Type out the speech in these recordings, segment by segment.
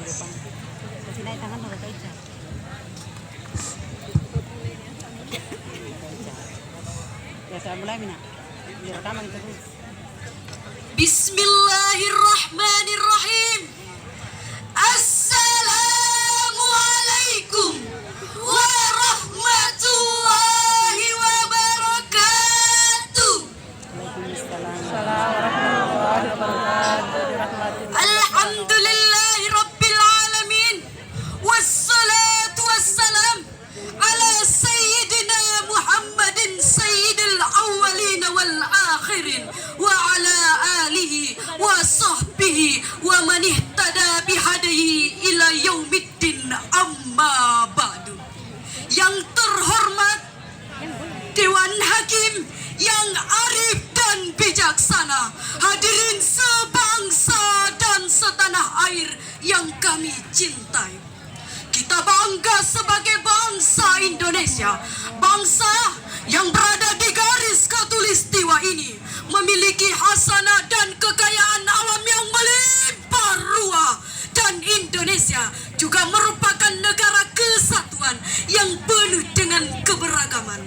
Kasi naik tangan udah kaca. Ya saya mulai Mina. Rekaman terus. Bismillahirrahmanirrahim. Assalamualaikum warahmatullahi wabarakatuh. Alhamdulillahi rabbil alamin. Wassalatu wassalam ala sayyidina Muhammadin sayyidil awwalin wal akhirin wa ala alihi wa sahbihi wa man ihtada bihadihi ila yaumiddin, amma ba'du. Yang terhormat Dewan Hakim yang arif dan bijaksana, hadirin sebangsa dan setanah air yang kami cintai. Kita bangga sebagai bangsa Indonesia, bangsa yang berada di garis khatulistiwa ini, memiliki hasanah dan kekayaan alam yang melimpah ruah, dan Indonesia juga merupakan negara kesatuan yang penuh dengan keberagaman,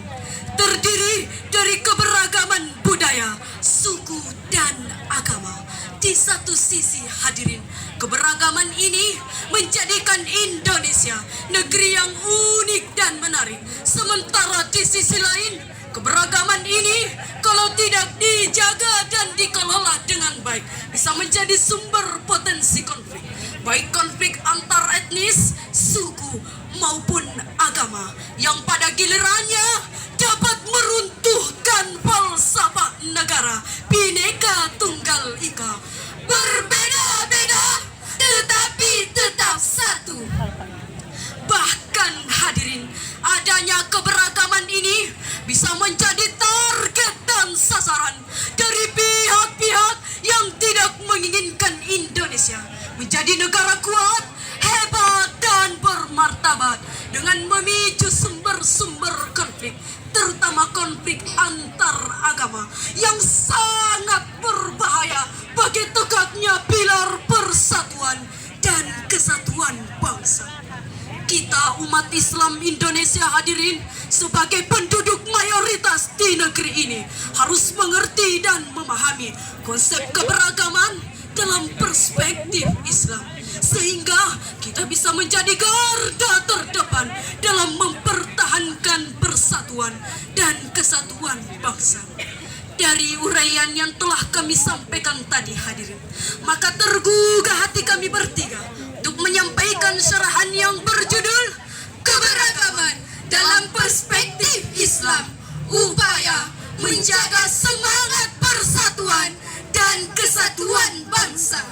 terdiri dari keberagaman budaya, suku, dan agama. Di satu sisi hadirin, keberagaman ini menjadikan Indonesia negeri yang unik dan menarik. Sementara di sisi lain, keberagaman ini kalau tidak dijaga dan dikelola dengan baik, bisa menjadi sumber potensi konflik, baik konflik antar etnis, suku, maupun agama, yang pada gilirannya dapat meruntuhkan falsafah negara Bhinneka Tunggal Ika, berbeda-beda tetapi tetap satu. Bahkan hadirin, adanya keberagaman ini bisa menjadi target dan sasaran dari pihak-pihak yang tidak menginginkan Indonesia menjadi negara kuat, hebat, dan bermartabat, dengan memicu sumber-sumber konflik, terutama konflik antar agama yang sangat berbahaya bagi tegaknya pilar persatuan dan kesatuan bangsa. Kita umat Islam Indonesia hadirin, sebagai penduduk mayoritas di negeri ini, harus mengerti dan memahami konsep keberagaman dalam perspektif Islam, sehingga kita bisa menjadi garda terdepan dalam mempertahankan persatuan dan kesatuan bangsa. Dari uraian yang telah kami sampaikan tadi hadirin, maka tergugah hati kami bertiga untuk menyampaikan syarahan yang berjudul Keberagaman dalam Perspektif Islam, upaya menjaga semangat persatuan dan kesatuan bangsa,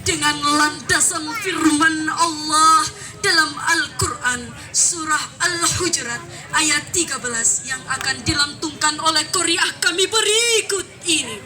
dengan landasan firman Allah dalam Al-Quran surah Al-Hujurat ayat 13 yang akan dilantunkan oleh qori'ah kami berikut ini.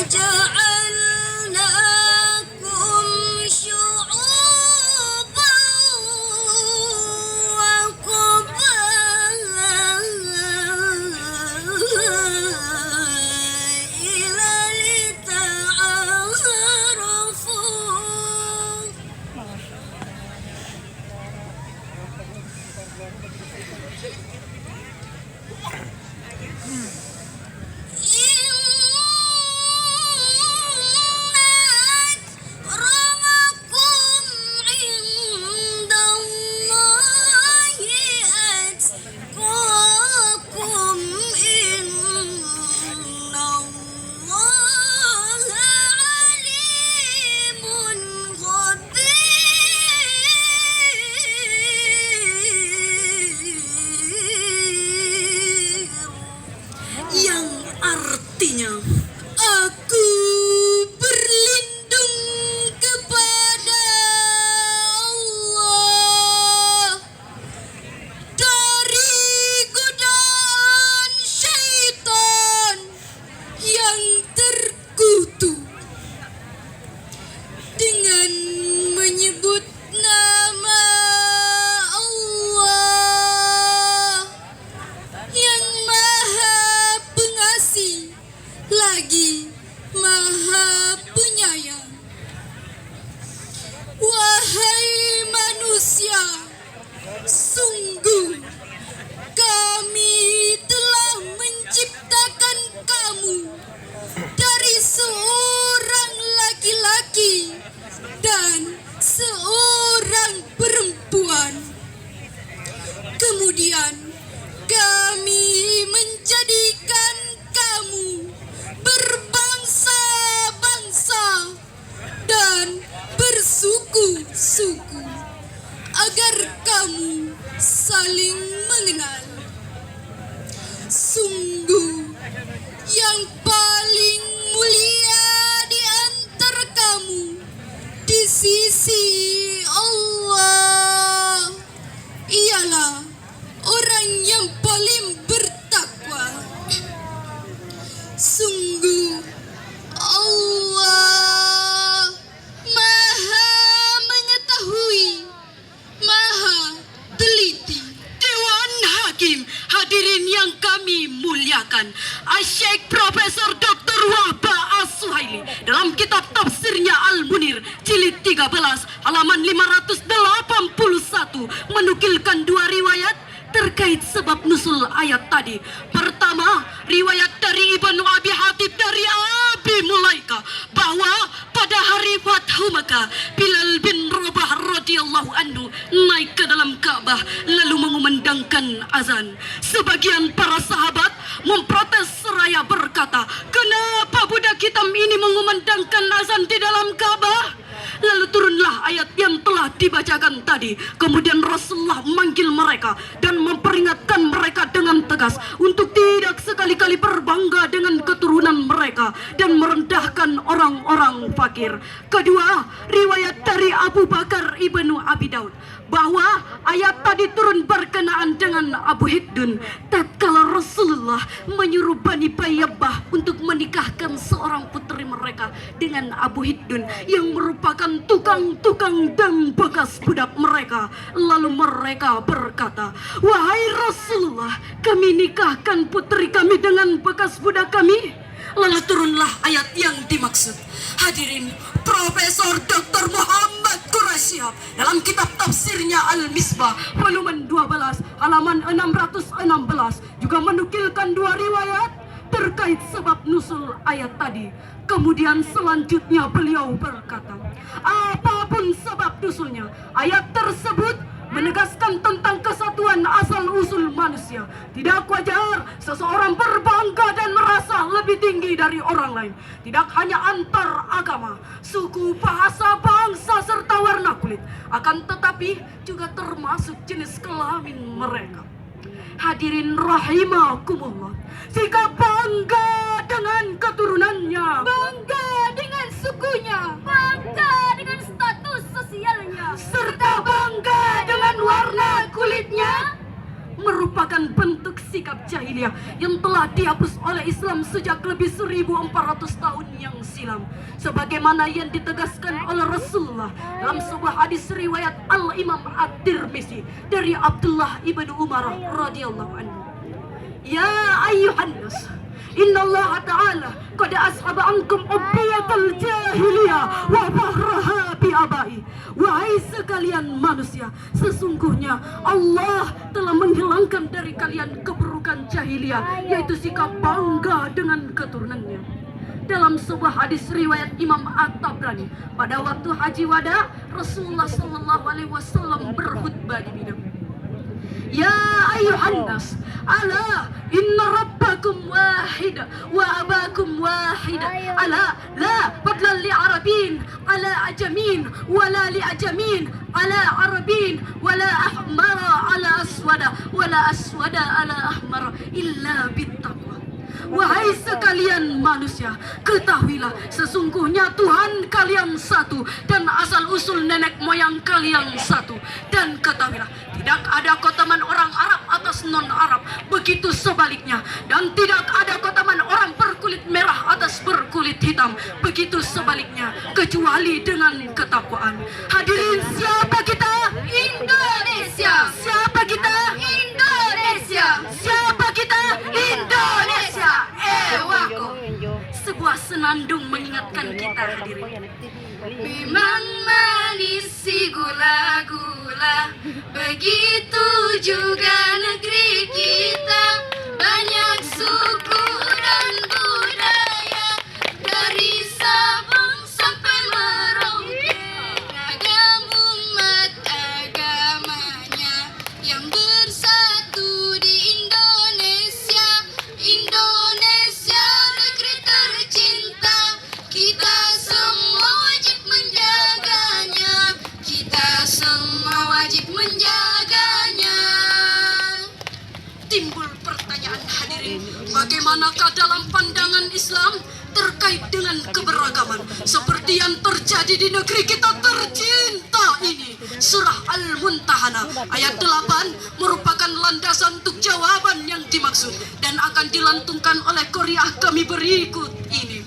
وجعلناكم شعوبا وقبائل لتعارفوا. أكرمكم عند الله أتقاكم إن الله عليم خبير, yang artinya aku berlindung kepada Allah dari godaan syaitan yang terkutuk dengan menyebut nama Allah yang Maha Pengasih lagi Maha Penyayang. Wahai manusia, sungguh kami telah menciptakan kamu dari seorang laki-laki dan seorang perempuan. Kemudian kami menjadikan kamu berbangsa-bangsa dan bersuku-suku agar kamu saling mengenal. Sungguh yang paling mulia di antara kamu di sisi Allah ialah orang yang paling bertakwa. Sungguh Allah Maha mengetahui, Maha teliti. Dewan Hakim, hadirin yang kami muliakan, Asy-Syaikh Profesor Dr. Wahbah As-Suhaili dalam kitab tafsirnya Al-Munir jilid 13 halaman 581 menukilkan dua riwayat terkait sebab nusul ayat tadi. Pertama, riwayat dari Ibnu Abi Hatib dari Abi Mulaika bahwa pada hari Fathu Makkah, Bilal bin Rabah radhiyallahu anhu naik ke dalam Ka'bah lalu mengumandangkan azan. Sebagian para sahabat memprotes seraya berkata, "Kenapa budak hitam ini mengumandangkan azan di dalam Ka'bah?" Lalu turunlah ayat yang telah dibacakan tadi. Kemudian Rasulullah memanggil mereka dan memperingatkan mereka dengan tegas untuk tidak sekali-kali berbangga dengan keturunan mereka dan merendahkan orang-orang fakir. Kedua, riwayat dari Abu Bakar ibnu Abi Daud bahwa ayat tadi turun berkenaan dengan Abu Hiddun tatkala Rasulullah menyuruh Bani Bayyabah untuk menikahkan seorang putri mereka dengan Abu Hiddun yang merupakan tukang-tukang dan bekas budak mereka. Lalu mereka berkata, "Wahai Rasulullah, kami nikahkan putri kami dengan bekas budak kami." Lalu turunlah ayat yang dimaksud. Hadirin, Profesor Dr. Muhammad Quraisyihab dalam kitab tafsirnya Al-Misbah volume 12 halaman 616 juga menukilkan dua riwayat terkait sebab nusul ayat tadi. Kemudian selanjutnya beliau berkata, apapun sebab nusulnya, ayat tersebut menegaskan tentang kesatuan asal-usul manusia. Tidak wajar seseorang berbangga dan merasa lebih tinggi dari orang lain. Tidak hanya antar agama, suku, bahasa, bangsa, serta warna kulit, akan tetapi juga termasuk jenis kelamin mereka. Hadirin rahimakumullah, jika bangga dengan keturunannya, bangga dengan sukunya, bangga dengan status sosialnya, serta bangga dengan warna kulitnya, merupakan merupakan bentuk sikap jahiliyah yang telah dihapus oleh Islam sejak lebih 1400 tahun yang silam, sebagaimana yang ditegaskan oleh Rasulullah dalam sebuah hadis riwayat Al-Imam At-Tirmizi dari Abdullah ibnu Umar radhiyallahu anhu. Ya ayyuhan nas, inna Allah ta'ala qad ashaba ankum ubbiyatal jahiliyah wa bahraha bi abai. Wahai sekalian manusia, sesungguhnya Allah telah menghilangkan dari kalian keburukan jahiliyah, yaitu sikap bangga dengan keturunannya. Dalam sebuah hadis riwayat Imam At-Tabrani, pada waktu haji wada, Rasulullah sallallahu alaihi wasallam berkhutbah di Mina. Ya ayuhan nas, ala inna rabbakum wahid wa abakum wahid. Ala la fadlan li arabin ala ajamin wala li ajamin ala arabin wala ahmara ala aswada wala aswada ala ahmara illa bittaqwa. Wahai sekalian manusia, ketahuilah sesungguhnya Tuhan kalian satu dan asal-usul nenek moyang kalian satu. Dan ketahuilah tidak ada keutamaan orang Arab atas non-Arab, begitu sebaliknya. Dan tidak ada keutamaan orang berkulit merah atas berkulit hitam, begitu sebaliknya, kecuali dengan ketakwaan. Hadirin, siapa kita? Indonesia. Siapa kita? Indonesia. Siapa kita? Indonesia. Ewako. Sebuah senandung mengingatkan kita, hadirin. Memang manis si gula-gula, begitu juga negeri kita. Banyak suku dan budaya, dari Sabang sampai Merauke. Ragam umat agamanya yang bersatu di Indonesia. Indonesia negeri tercinta, kita semua wajib menjaganya. Kita semua wajib menjaganya. Timbul pertanyaan, hadirin, bagaimanakah dalam pandangan Islam terkait dengan keberagaman seperti yang terjadi di negeri kita tercinta ini? Surah Al-Muntahana ayat 8 merupakan landasan untuk jawaban yang dimaksud dan akan dilantunkan oleh qari'ah kami berikut ini.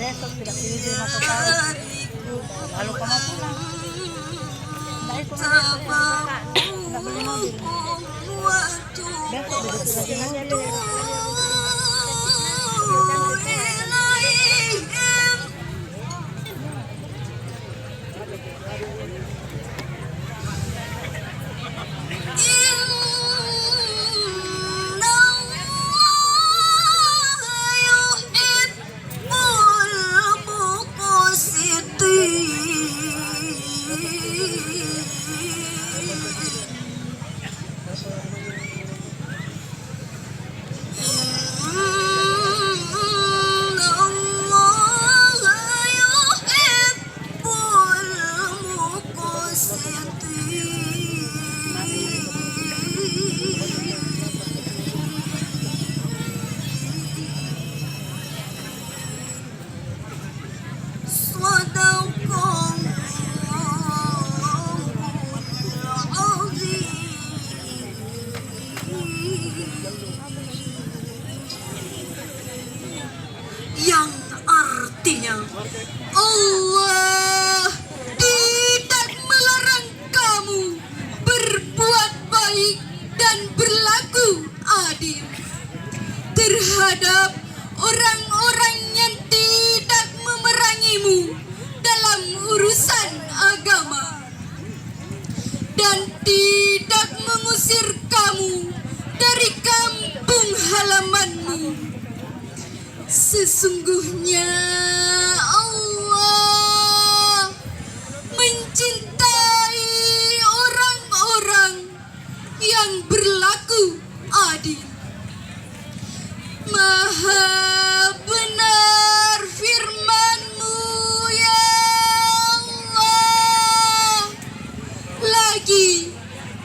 Besok tidak tidur masuk kali. Lalu kamu pulang. Dari pulang nggak beli mobil. Besok duduk lagi aja deh. Yang artinya Allah tidak melarang kamu berbuat baik dan berlaku adil terhadap orang-orang yang tidak memerangimu dalam urusan agama dan tidak mengusir kamu dari kampung Sesungguhnya Allah mencintai orang-orang yang berlaku adil. Maha benar firman-Mu ya Allah, lagi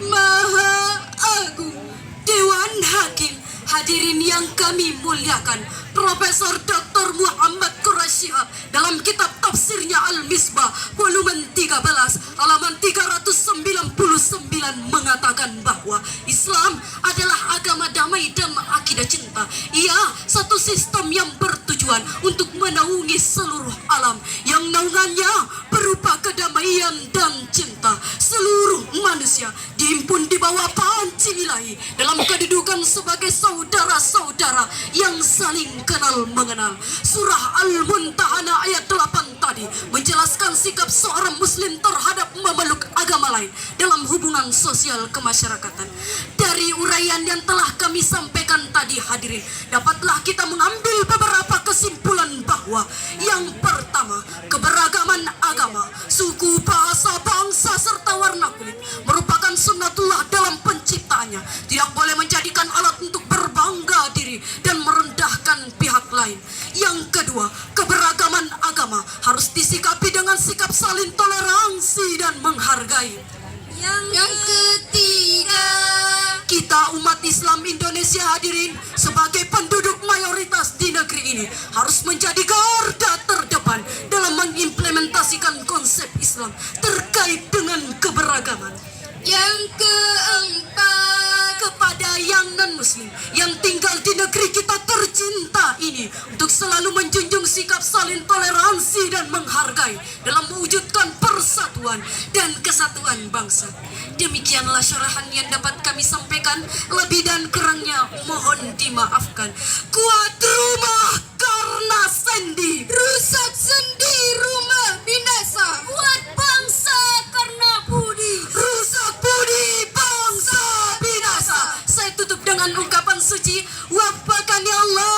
Maha agung. Dewan Hakim, hadirin yang kami muliakan, Profesor Dr. Muhammad Quraisy Shihab dalam kitab tafsirnya Al-Misbah volume 13 halaman 399 mengatakan bahwa Islam adalah agama damai dan akidah cinta. Ia satu sistem yang bertujuan untuk menaungi seluruh alam, yang naungannya berupa kedamaian dan cinta. Seluruh manusia dihimpun di bawah panci ilahi dalam kedudukan sebagai saudara-saudara yang saling kenal mengenal. Surah Al-Mumtahanah ayat 8 tadi menjelaskan sikap seorang muslim terhadap memeluk agama lain dalam hubungan sosial kemasyarakatan. Dari uraian yang telah kami sampaikan tadi, hadirin, dapatlah kita mengambil beberapa kesimpulan bahwa yang pertama, keberagaman agama, suku, bahasa, bangsa, serta warna kulit merupakan sunnatullah dalam penciptaannya. Tidak boleh menjadikan alat untuk berbangga diri dan merendahkan pihak lain. Yang kedua, keberagaman agama harus disikapi dengan sikap saling toleransi dan menghargai. Yang ketiga, kita umat Islam Indonesia, hadirin, sebagai penduduk mayoritas di negeri ini harus menjadi garda terdepan dalam mengimplementasikan konsep Islam terkait dengan keberagaman. Yang keempat, kepada yang non-muslim yang tinggal di negeri kita tercinta ini untuk selalu menjunjung sikap saling toleransi dan menghargai dalam mewujudkan persatuan dan kesatuan bangsa. Demikianlah syarahan yang dapat kami sampaikan. Lebih dan kurangnya mohon dimaafkan. Kuat rumah karena sendi, rusak sendi rumah binasa. Kuat bangsa karena budi, rusak budi bangsa binasa. Saya tutup dengan ungkapan suci, wafaqani Allah